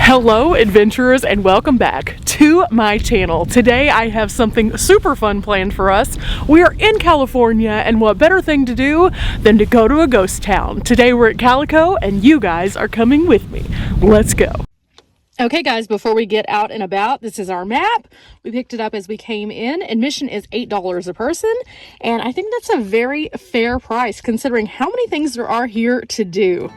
Hello adventurers, and welcome back to my channel. Today I have something super fun planned for us. We are in California, and what better thing to do than to go to a ghost town. Today we're at Calico and you guys are coming with me. Let's go. Okay guys, before we get out and about, this is our map. We picked it up as we came in. Admission is $8 a person, and I think that's a very fair price considering how many things there are here to do.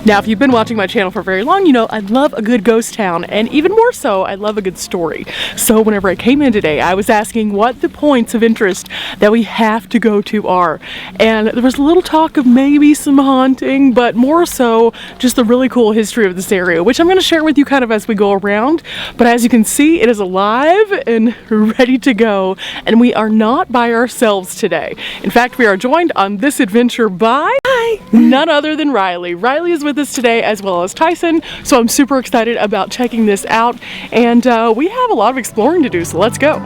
Now, if you've been watching my channel for very long, you know I love a good ghost town, and even more so, I love a good story. So whenever I came in today, I was asking what the points of interest that we have to go to are. And there was a little talk of maybe some haunting, but more so just the really cool history of this area, which I'm going to share with you kind of as we go around. But as you can see, it is alive and ready to go, and we are not by ourselves today. In fact, we are joined on this adventure by none other than Riley. Riley is with us today, as well as Tyson, so I'm super excited about checking this out, and we have a lot of exploring to do, so let's go.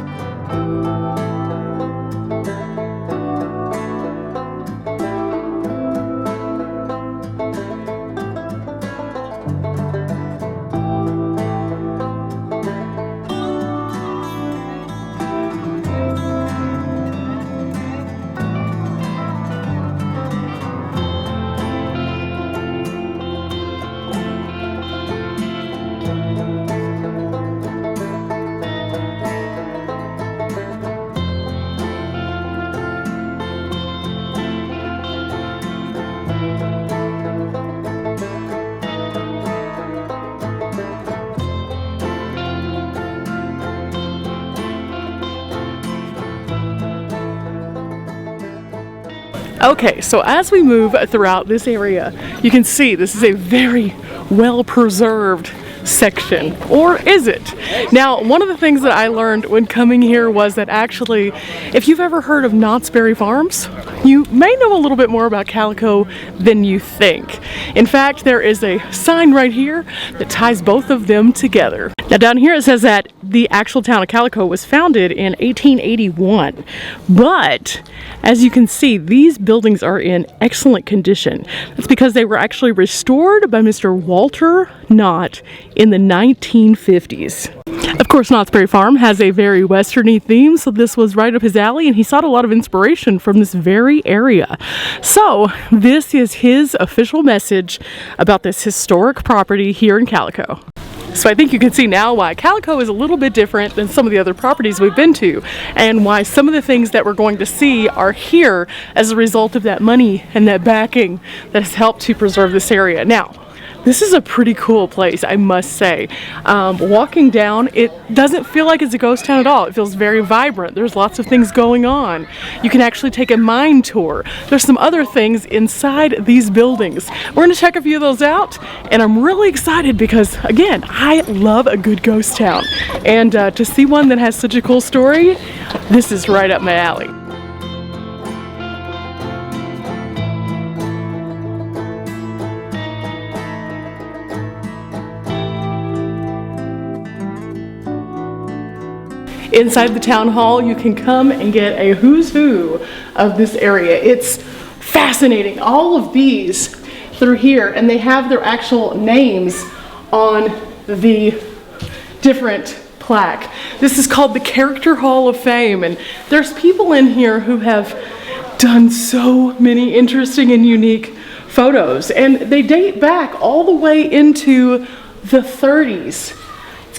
Okay, so as we move throughout this area, you can see this is a very well-preserved section, or is it? Now, one of the things that I learned when coming here was that actually, if you've ever heard of Knott's Berry Farms, you may know a little bit more about Calico than you think. In fact, there is a sign right here that ties both of them together. Now down here it says that the actual town of Calico was founded in 1881, but as you can see, these buildings are in excellent condition. That's because they were actually restored by Mr. Walter Knott in the 1950s. Of course, Knott's Berry Farm has a very westerny theme, so this was right up his alley, and he sought a lot of inspiration from this very area. So this is his official message about this historic property here in Calico. So I think you can see now why Calico is a little bit different than some of the other properties we've been to, and why some of the things that we're going to see are here as a result of that money and that backing that has helped to preserve this area. Now, this is a pretty cool place, I must say. Walking down, it doesn't feel like it's a ghost town at all. It feels very vibrant. There's lots of things going on. You can actually take a mine tour. There's some other things inside these buildings. We're going to check a few of those out, and I'm really excited because, again, I love a good ghost town. And to see one that has such a cool story, this is right up my alley. Inside the town hall, you can come and get a who's who of this area. It's fascinating. All of these through here, and they have their actual names on the different plaque. This is called the Character Hall of Fame, and there's people in here who have done so many interesting and unique photos, and they date back all the way into the 30s.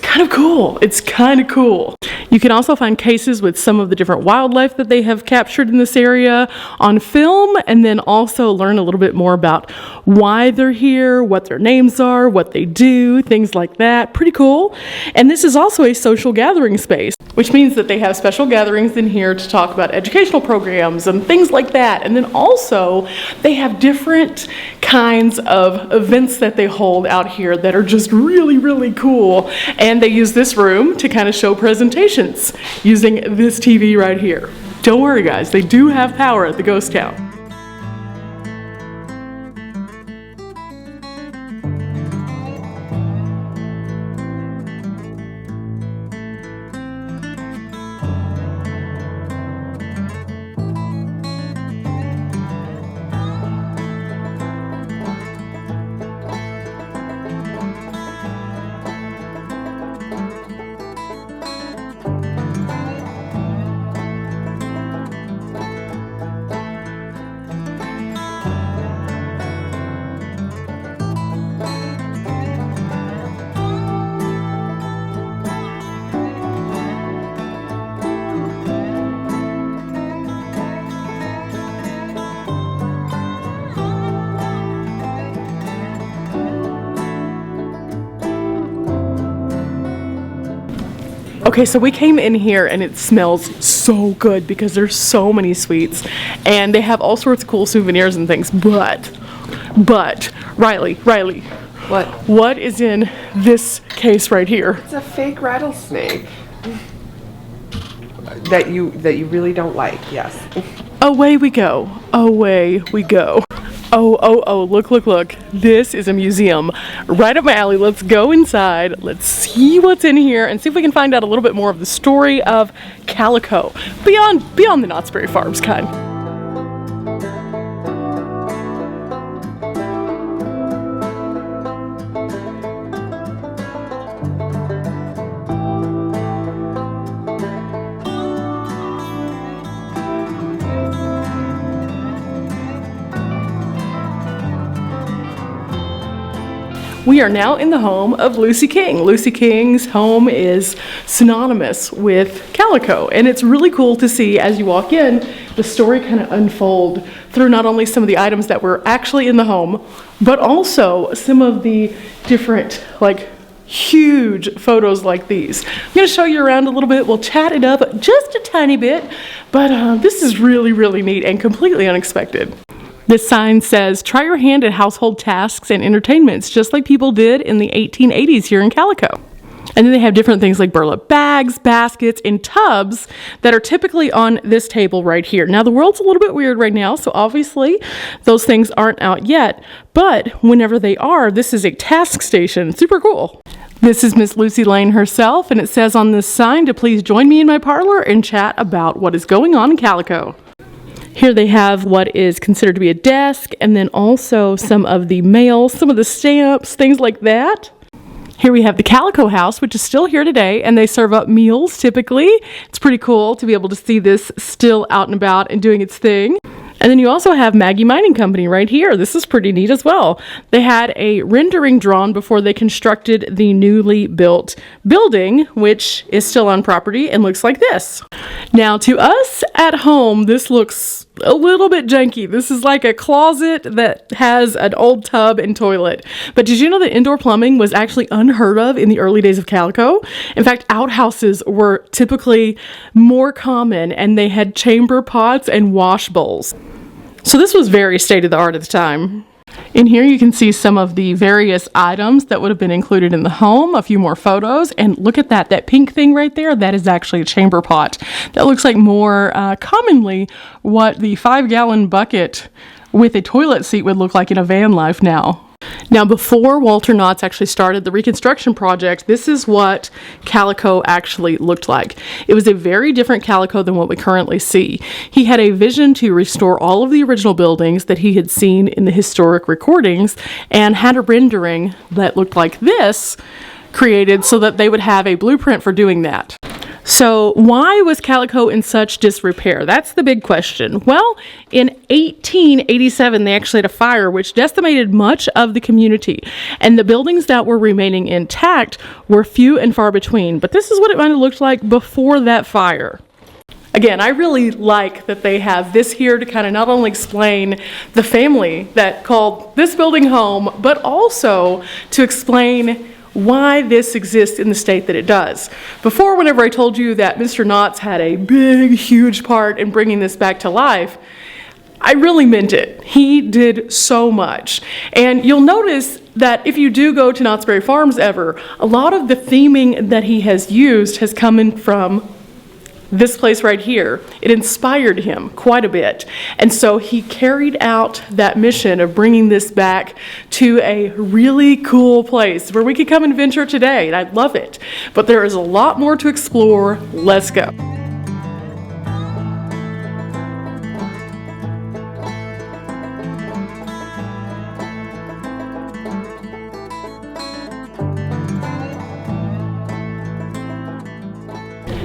Kind of cool. It's kind of cool. You can also find cases with some of the different wildlife that they have captured in this area on film, and then also learn a little bit more about why they're here, what their names are, what they do, things like that. Pretty cool. And this is also a social gathering space, which means that they have special gatherings in here to talk about educational programs and things like that. And then also they have different kinds of events that they hold out here that are just really, really cool. And they use this room to kind of show presentations patience using this TV right here. Don't worry guys, they do have power at the Ghost Town. Okay, so we came in here and it smells so good because there's so many sweets and they have all sorts of cool souvenirs and things, but, Riley, what is in this case right here? It's a fake rattlesnake that you really don't like, yes. Away we go, away we go. Oh, look. This is a museum right up my alley. Let's go inside. Let's see what's in here and see if we can find out a little bit more of the story of Calico beyond the Knott's Berry Farms kind. We are now in the home of Lucy King. Lucy King's home is synonymous with Calico, and it's really cool to see as you walk in the story kind of unfold through not only some of the items that were actually in the home, but also some of the different huge photos like these. I'm going to show you around a little bit. We'll chat it up just a tiny bit, but this is really neat and completely unexpected. This sign says, try your hand at household tasks and entertainments, just like people did in the 1880s here in Calico. And then they have different things like burlap bags, baskets, and tubs that are typically on this table right here. Now, the world's a little bit weird right now, so obviously those things aren't out yet, but whenever they are, this is a task station. Super cool. This is Miss Lucy Lane herself, and it says on this sign to please join me in my parlor and chat about what is going on in Calico. Here they have what is considered to be a desk, and then also some of the mail, some of the stamps, things like that. Here we have the Calico House, which is still here today, and they serve up meals typically. It's pretty cool to be able to see this still out and about and doing its thing. And then you also have Maggie Mining Company right here. This is pretty neat as well. They had a rendering drawn before they constructed the newly built building, which is still on property and looks like this. Now, to us at home, this looks a little bit janky. This is like a closet that has an old tub and toilet. But did you know that indoor plumbing was actually unheard of in the early days of Calico? In fact, outhouses were typically more common, and they had chamber pots and wash bowls. So this was very state of the art at the time. In here you can see some of the various items that would have been included in the home, a few more photos, and look at that pink thing right there. That is actually a chamber pot. That looks like more commonly what the 5-gallon bucket with a toilet seat would look like in a van life now. Now, before Walter Knotts actually started the reconstruction project, this is what Calico actually looked like. It was a very different Calico than what we currently see. He had a vision to restore all of the original buildings that he had seen in the historic recordings and had a rendering that looked like this created so that they would have a blueprint for doing that. So why was Calico in such disrepair? That's the big question. Well, in 1887, they actually had a fire which decimated much of the community, and the buildings that were remaining intact were few and far between. But this is what it might have looked like before that fire. Again, I really like that they have this here to kind of not only explain the family that called this building home, but also to explain why this exists in the state that it does. Before, whenever I told you that Mr. Knotts had a big, huge part in bringing this back to life, I really meant it. He did so much. And you'll notice that if you do go to Knott's Berry Farms ever, a lot of the theming that he has used has come in from this place right here. It inspired him quite a bit. And so he carried out that mission of bringing this back to a really cool place where we could come and venture today, and I love it. But there is a lot more to explore. Let's go.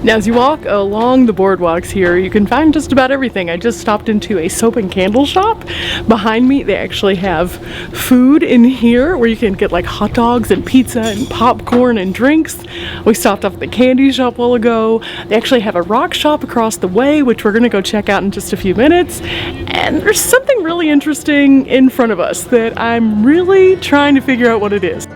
Now, as you walk along the boardwalks here, you can find just about everything. I just stopped into a soap and candle shop. Behind me, they actually have food in here where you can get like hot dogs and pizza and popcorn and drinks. We stopped off at the candy shop a while ago. They actually have a rock shop across the way, which we're gonna go check out in just a few minutes. And there's something really interesting in front of us that I'm really trying to figure out what it is.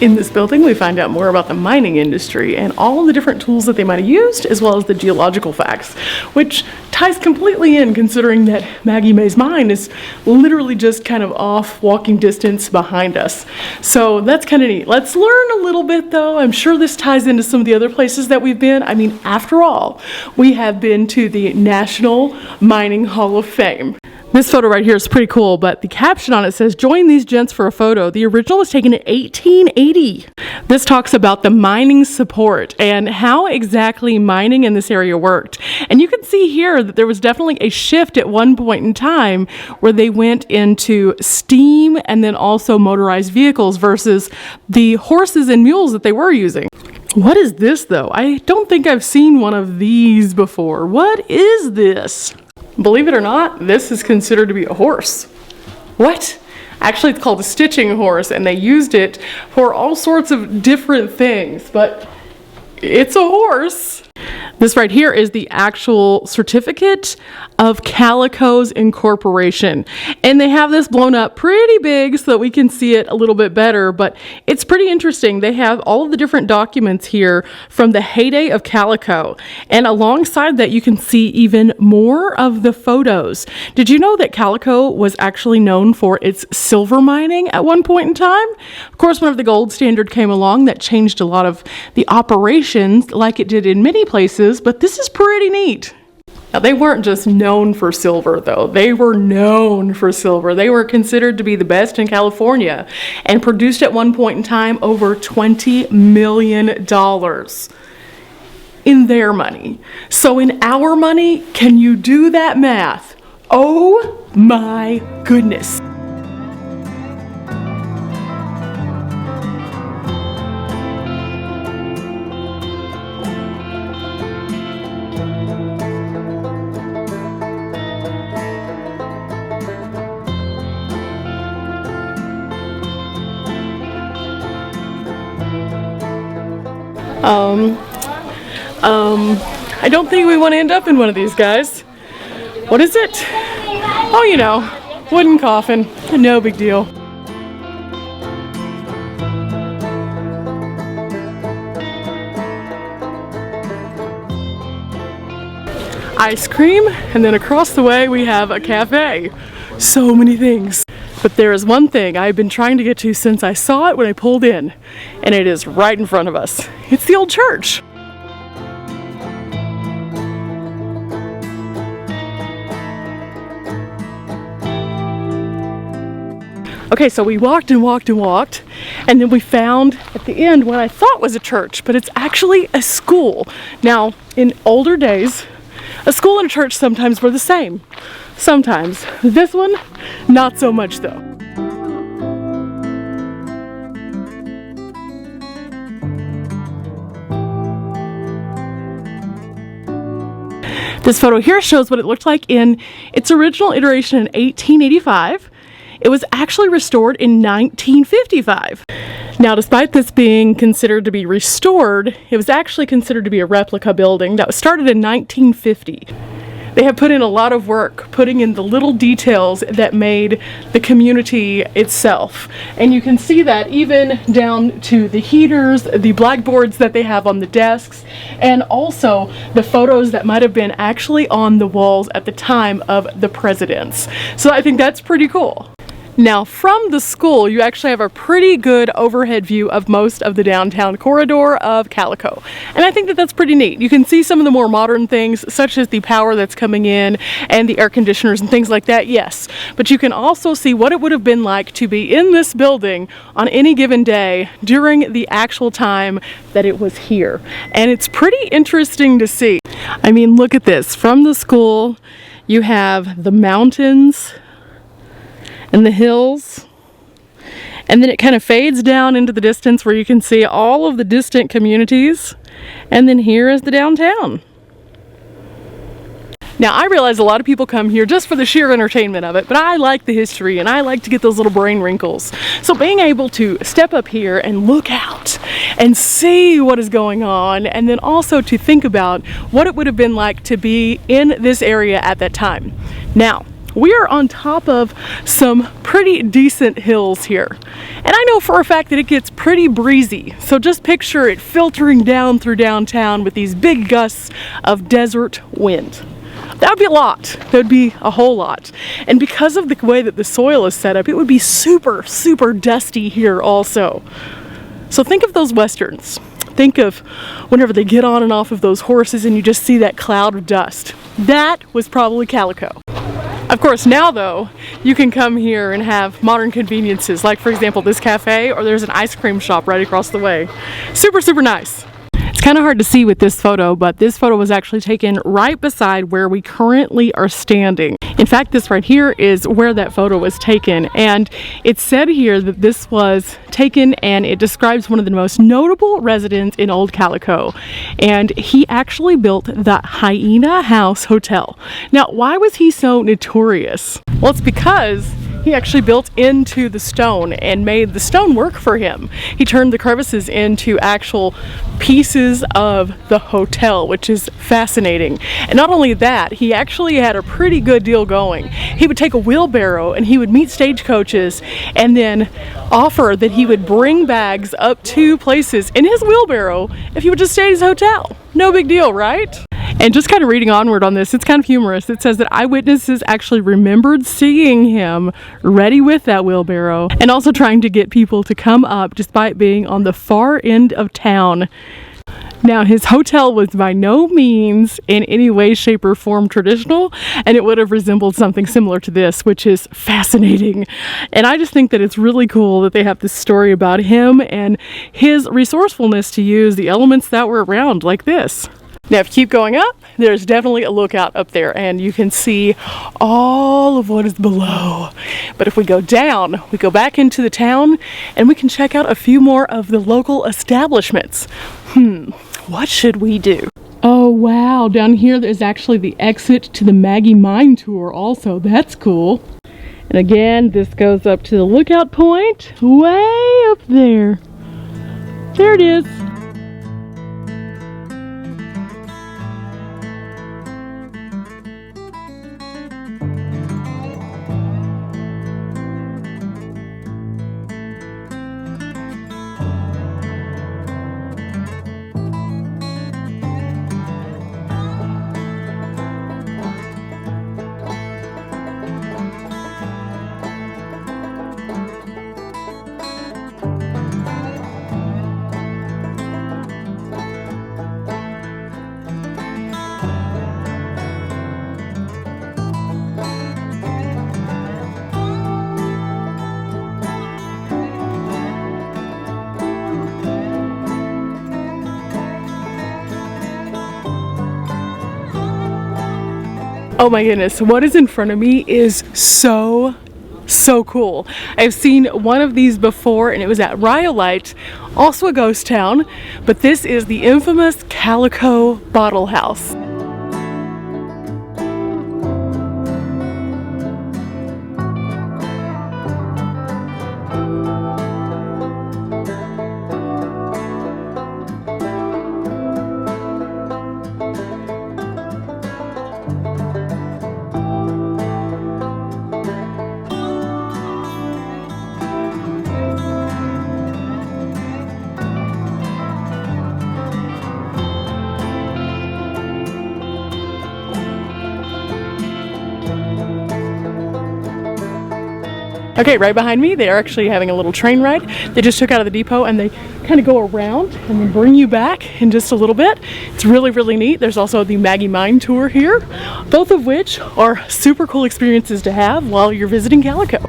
In this building, we find out more about the mining industry and all of the different tools that they might have used, as well as the geological facts, which ties completely in considering that Maggie May's mine is literally just kind of off walking distance behind us. So that's kind of neat. Let's learn a little bit though. I'm sure this ties into some of the other places that we've been. I mean, after all, we have been to the National Mining Hall of Fame. This photo right here is pretty cool, but the caption on it says, "Join these gents for a photo." The original was taken in 1880. This talks about the mining support and how exactly mining in this area worked. And you can see here that there was definitely a shift at one point in time where they went into steam and then also motorized vehicles versus the horses and mules that they were using. What is this though? I don't think I've seen one of these before. What is this? Believe it or not, this is considered to be a horse. What? Actually, it's called a stitching horse, and they used it for all sorts of different things, but it's a horse. This right here is the actual certificate of Calico's incorporation. And they have this blown up pretty big so that we can see it a little bit better, but it's pretty interesting. They have all of the different documents here from the heyday of Calico. And alongside that, you can see even more of the photos. Did you know that Calico was actually known for its silver mining at one point in time? Of course, whenever the gold standard came along, that changed a lot of the operations like it did in many places, but this is pretty neat. Now, they weren't just known for silver, though. They were known for silver. They were considered to be the best in California and produced at one point in time over $20 million in their money. So in our money, can you do that math? Oh my goodness. I don't think we want to end up in one of these guys. What is it? Oh, you know, wooden coffin. No big deal. Ice cream, and then across the way we have a cafe. So many things. But there is one thing I've been trying to get to since I saw it when I pulled in, and it is right in front of us. It's the old church. Okay, so we walked and walked and walked, and then we found at the end what I thought was a church, but it's actually a school. Now, in older days, a school and a church sometimes were the same. Sometimes. This one, not so much though. This photo here shows what it looked like in its original iteration in 1885. It was actually restored in 1955. Now, despite this being considered to be restored, it was actually considered to be a replica building that was started in 1950. They have put in a lot of work, putting in the little details that made the community itself. And you can see that even down to the heaters, the blackboards that they have on the desks, and also the photos that might have been actually on the walls at the time of the presidents. So I think that's pretty cool. Now, from the school, you actually have a pretty good overhead view of most of the downtown corridor of Calico. And I think that that's pretty neat. You can see some of the more modern things, such as the power that's coming in and the air conditioners and things like that, yes. But you can also see what it would have been like to be in this building on any given day during the actual time that it was here. And it's pretty interesting to see. I mean, look at this. From the school, you have the mountains and the hills, and then it kind of fades down into the distance where you can see all of the distant communities, and then here is the downtown. Now, I realize a lot of people come here just for the sheer entertainment of it, but I like the history and I like to get those little brain wrinkles. So being able to step up here and look out and see what is going on, and then also to think about what it would have been like to be in this area at that time. Now, we are on top of some pretty decent hills here. And I know for a fact that it gets pretty breezy. So just picture it filtering down through downtown with these big gusts of desert wind. That would be a lot. That would be a whole lot. And because of the way that the soil is set up, it would be super, super dusty here also. So think of those Westerns. Think of whenever they get on and off of those horses and you just see that cloud of dust. That was probably Calico. Of course, now though, you can come here and have modern conveniences, like for example this cafe, or there's an ice cream shop right across the way. Super, super nice. It's kind of hard to see with this photo, but this photo was actually taken right beside where we currently are standing. In fact, this right here is where that photo was taken, and it said here that this was taken and it describes one of the most notable residents in Old Calico, and he actually built the Hyena House Hotel. Now, why was he so notorious? Well, it's because he actually built into the stone and made the stone work for him. He turned the crevices into actual pieces of the hotel, which is fascinating. And not only that, he actually had a pretty good deal going. He would take a wheelbarrow and he would meet stagecoaches and then offer that he would bring bags up to places in his wheelbarrow if he would just stay at his hotel. No big deal, right? And just kind of reading onward on this, it's kind of humorous. It says that eyewitnesses actually remembered seeing him ready with that wheelbarrow and also trying to get people to come up despite being on the far end of town. Now, his hotel was by no means in any way, shape, or form traditional, and it would have resembled something similar to this, which is fascinating. And I just think that it's really cool that they have this story about him and his resourcefulness to use the elements that were around like this. Now, if you keep going up, there's definitely a lookout up there, and you can see all of what is below. But if we go down, we go back into the town, and we can check out a few more of the local establishments. What should we do? Oh, wow. Down here, there's actually the exit to the Maggie Mine Tour also. That's cool. And again, this goes up to the lookout point way up there. There it is. Oh my goodness, what is in front of me is so cool. I've seen one of these before and it was at Rhyolite, also a ghost town, but this is the infamous Calico Bottle House. Okay, right behind me, they are actually having a little train ride. They just took out of the depot and they kind of go around and then bring you back in just a little bit. It's really, really neat. There's also the Maggie Mine tour here, both of which are super cool experiences to have while you're visiting Calico.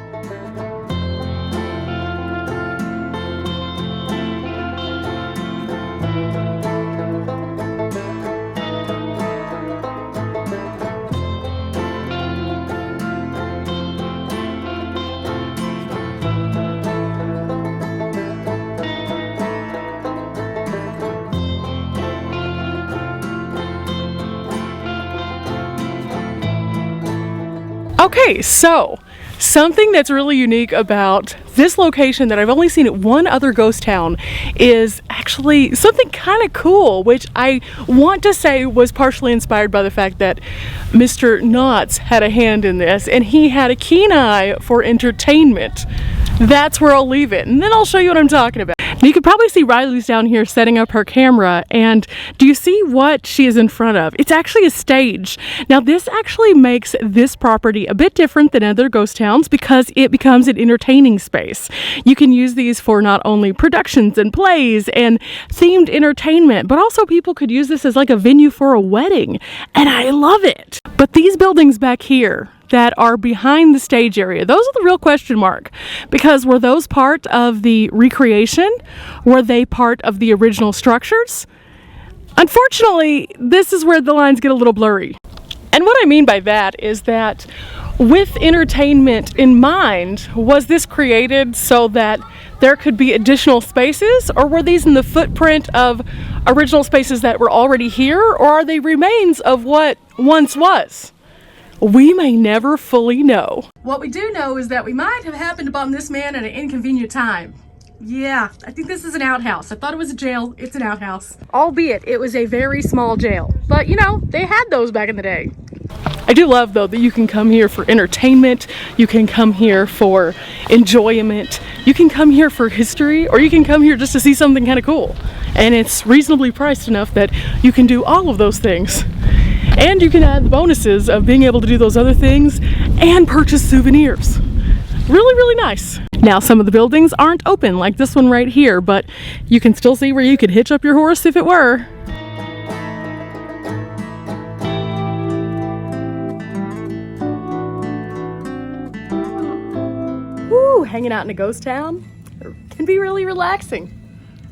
Okay, so something that's really unique about this location that I've only seen at one other ghost town is actually something kind of cool, which I want to say was partially inspired by the fact that Mr. Knotts had a hand in this and he had a keen eye for entertainment. That's where I'll leave it, and then I'll show you what I'm talking about. Now you can probably see Riley's down here setting up her camera, and do you see what she is in front of? It's actually a stage. Now this actually makes this property a bit different than other ghost towns because it becomes an entertaining space. You can use these for not only productions and plays and themed entertainment, but also people could use this as like a venue for a wedding, and I love it. But these buildings back here that are behind the stage area, those are the real question mark, because were those part of the recreation? Were they part of the original structures? Unfortunately, this is where the lines get a little blurry. And what I mean by that is that with entertainment in mind, was this created so that there could be additional spaces, or were these in the footprint of original spaces that were already here, or are they remains of what once was? We may never fully know. What we do know is that we might have happened upon this man at an inconvenient time. Yeah, I think this is an outhouse. I thought it was a jail. It's an outhouse. Albeit it was a very small jail. But you know, they had those back in the day. I do love though that you can come here for entertainment, you can come here for enjoyment, you can come here for history, or you can come here just to see something kind of cool. And it's reasonably priced enough that you can do all of those things. And you can add the bonuses of being able to do those other things and purchase souvenirs. Really, really nice. Now, some of the buildings aren't open like this one right here, but you can still see where you could hitch up your horse if it were. Woo, hanging out in a ghost town can be really relaxing.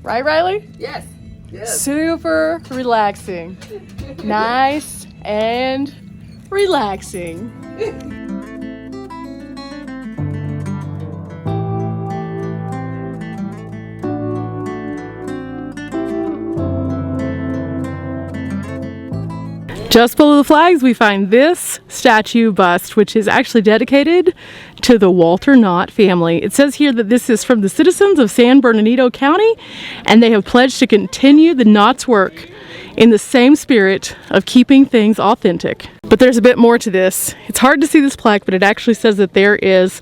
Right, Riley? Yes. Yes. Super relaxing. Nice and relaxing. Just below the flags, we find this statue bust, which is actually dedicated to the Walter Knott family. It says here that this is from the citizens of San Bernardino County, and they have pledged to continue the Knott's work in the same spirit of keeping things authentic. But there's a bit more to this. It's hard to see this plaque, but it actually says that there is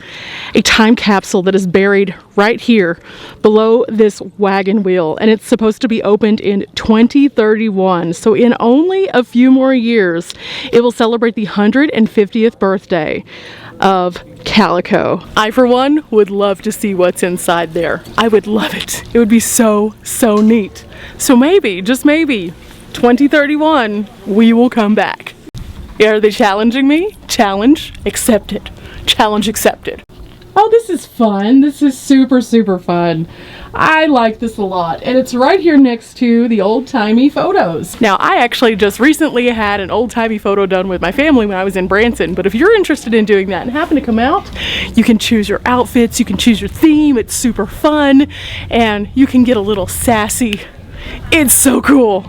a time capsule that is buried right here below this wagon wheel, and it's supposed to be opened in 2031. So in only a few more years, it will celebrate the 150th birthday of Calico. I, for one, would love to see what's inside there. I would love it. It would be so, so neat. So maybe, just maybe, 2031, we will come back. Are they challenging me? Challenge accepted. Challenge accepted. Oh, this is fun. This is super, super fun. I like this a lot. And it's right here next to the old-timey photos. Now, I actually just recently had an old-timey photo done with my family when I was in Branson. But if you're interested in doing that and happen to come out, you can choose your outfits, you can choose your theme. It's super fun. And you can get a little sassy. It's so cool.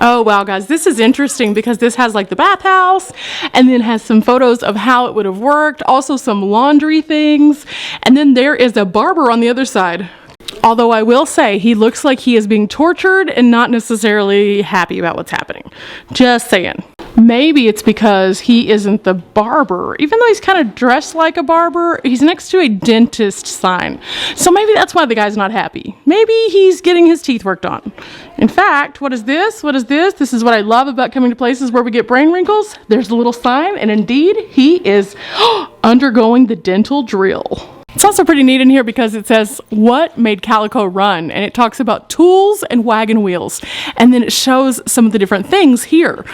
Oh wow, guys, this is interesting because this has like the bathhouse and then has some photos of how it would have worked, also some laundry things, and then there is a barber on the other side. Although I will say he looks like he is being tortured and not necessarily happy about what's happening. Just saying. Maybe it's because he isn't the barber. Even though he's kind of dressed like a barber, he's next to a dentist sign. So maybe that's why the guy's not happy. Maybe he's getting his teeth worked on. In fact, what is this? What is this? This is what I love about coming to places where we get brain wrinkles. There's a little sign, and indeed, he is undergoing the dental drill. It's also pretty neat in here because it says, what made Calico run? And it talks about tools and wagon wheels. And then it shows some of the different things here.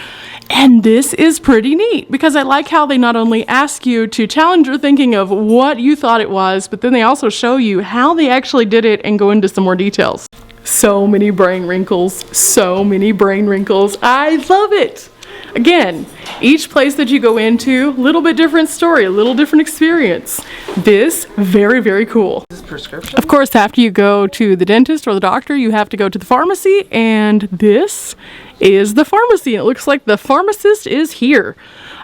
And this is pretty neat because I like how they not only ask you to challenge your thinking of what you thought it was, but then they also show you how they actually did it and go into some more details. So many brain wrinkles, so many brain wrinkles. I love it. Again, each place that you go into, a little bit different story, a little different experience. This, very, very cool. Is this prescription? Of course, after you go to the dentist or the doctor, you have to go to the pharmacy, and this is the pharmacy. It looks like the pharmacist is here.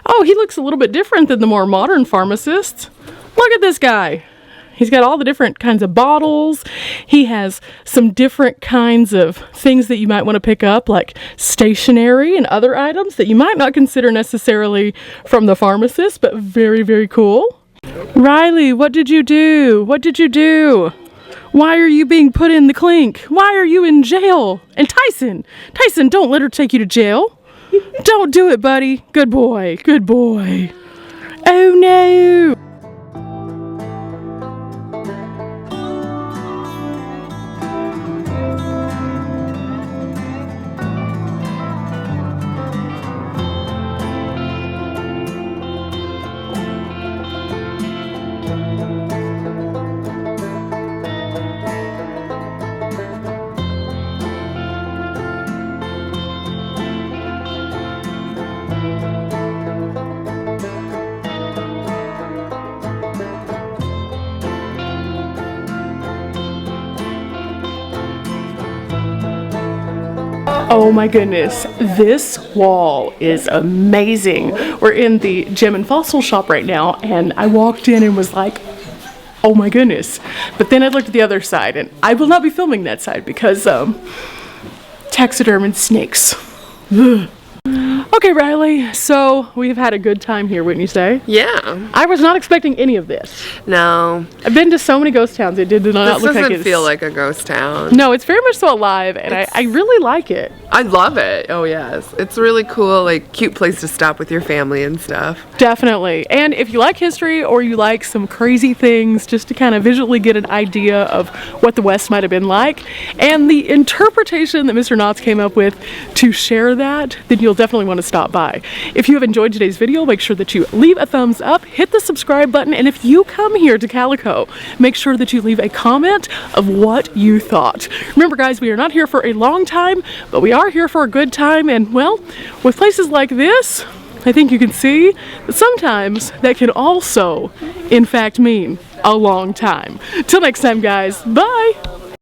Oh, he looks a little bit different than the more modern pharmacists. Look at this guy. He's got all the different kinds of bottles. He has some different kinds of things that you might want to pick up, like stationery and other items that you might not consider necessarily from the pharmacist, but very, very cool. Riley, what did you do? What did you do? Why are you being put in the clink? Why are you in jail? And Tyson, don't let her take you to jail. Don't do it, buddy. Good boy, good boy. Oh no. Oh my goodness, this wall is amazing. We're in the gem and fossil shop right now, and I walked in and was like, oh my goodness. But then I looked at the other side, and I will not be filming that side because taxiderm and snakes. Ugh. Okay, Riley, so we've had a good time here, wouldn't you say? Yeah. I was not expecting any of this. No. I've been to so many ghost towns, it did not look like it. This doesn't feel like a ghost town. No, it's very much so alive, and I really like it. I love it. Oh, yes. It's a really cool, like, cute place to stop with your family and stuff. Definitely. And if you like history or you like some crazy things just to kind of visually get an idea of what the West might have been like and the interpretation that Mr. Knotts came up with to share that, then you'll definitely want to stop by. If you have enjoyed today's video, make sure that you leave a thumbs up, hit the subscribe button, and if you come here to Calico, make sure that you leave a comment of what you thought. Remember guys, we are not here for a long time, but we are here for a good time, and well, with places like this, I think you can see that sometimes that can also, in fact, mean a long time. Till next time guys, bye!